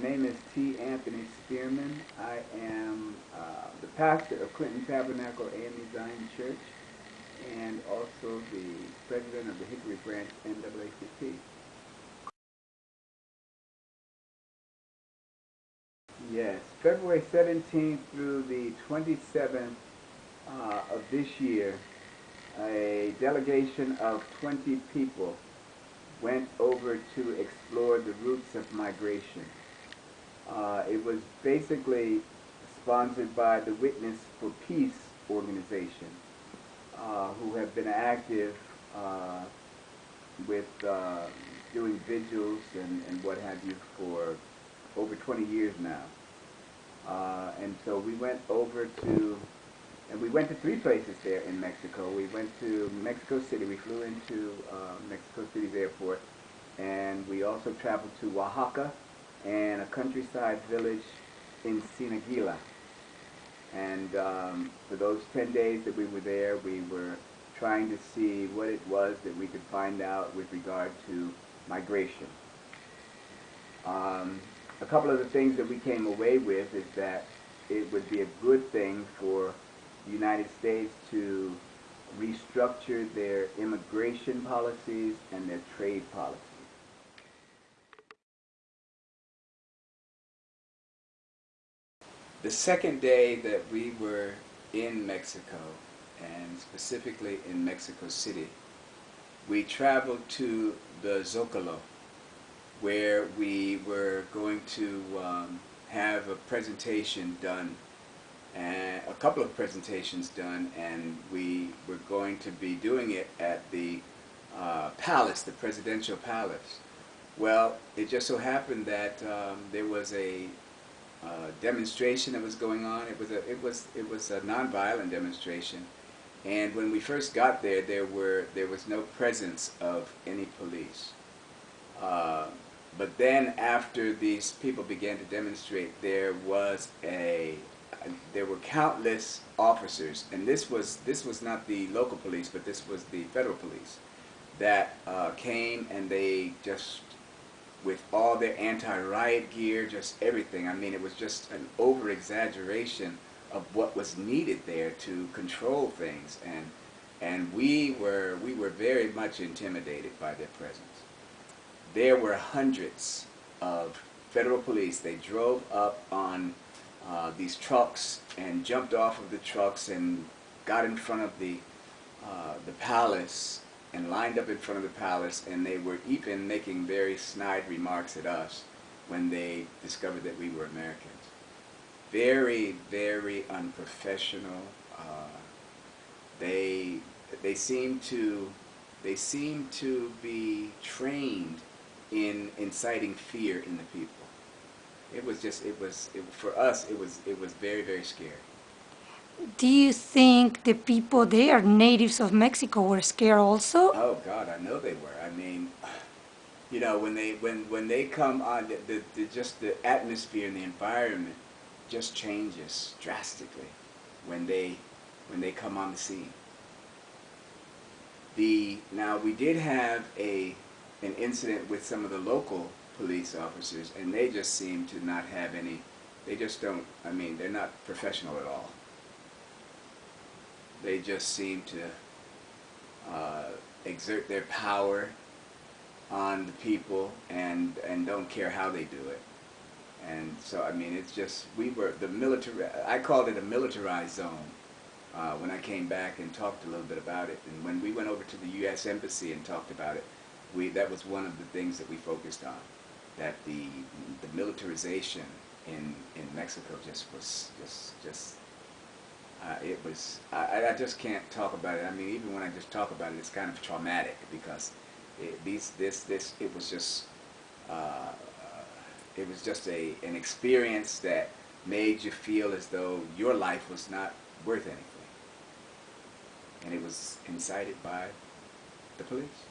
My name is T. Anthony Spearman. I am the pastor of Clinton Tabernacle AME Zion Church and also the president of the Hickory Branch NAACP. Yes, February 17th through the 27th of this year, a delegation of 20 people went over to explore the routes of migration. It was basically sponsored by the Witness for Peace organization, who have been active with doing vigils and what have you for over 20 years now. And so we went over to, and we went to 3 places there in Mexico. We went to Mexico City. We flew into Mexico City's airport, and we also traveled to Oaxaca and a countryside village in Sinaguila. And for those 10 days that we were there, we were trying to see what it was that we could find out with regard to migration. A couple of the things that we came away with is that it would be a good thing for the United States to restructure their immigration policies and their trade policies. The second day that we were in Mexico, and specifically in Mexico City, we traveled to the Zocalo, where we were going to have a presentation done, and a couple of presentations done, and we were going to be doing it at the palace, the presidential palace. Well, it just so happened that there was a demonstration that was going on. It was a nonviolent demonstration, and when we first got there, there was no presence of any police. But then, after these people began to demonstrate, there were countless officers, and this was not the local police, but this was the federal police that came, and they just, with all their anti-riot gear, just everything. I mean, it was just an over-exaggeration of what was needed there to control things, and we were very much intimidated by their presence. There were hundreds of federal police. They drove up on these trucks and jumped off of the trucks and got in front of the palace and lined up in front of the palace, and they were even making very snide remarks at us when they discovered that we were Americans. Very, very unprofessional. They seemed to be trained in inciting fear in the people. For us, it was very, very scary. Do you think the people there, natives of Mexico, were scared also? Oh God, I know they were. I mean, you know, when they come on, just the atmosphere and the environment just changes drastically when they come on the scene. Now we did have an incident with some of the local police officers, and they just seem to not have any. They just don't. I mean, they're not professional at all. They just seem to exert their power on the people and don't care how they do it. And so, I mean, it's just, we were the military, I called it a militarized zone when I came back and talked a little bit about it. And when we went over to the U.S. Embassy and talked about it, that was one of the things that we focused on, that the militarization in Mexico I just can't talk about it. I mean, even when I just talk about it, it's kind of traumatic, because it was just an experience that made you feel as though your life was not worth anything, and it was incited by the police.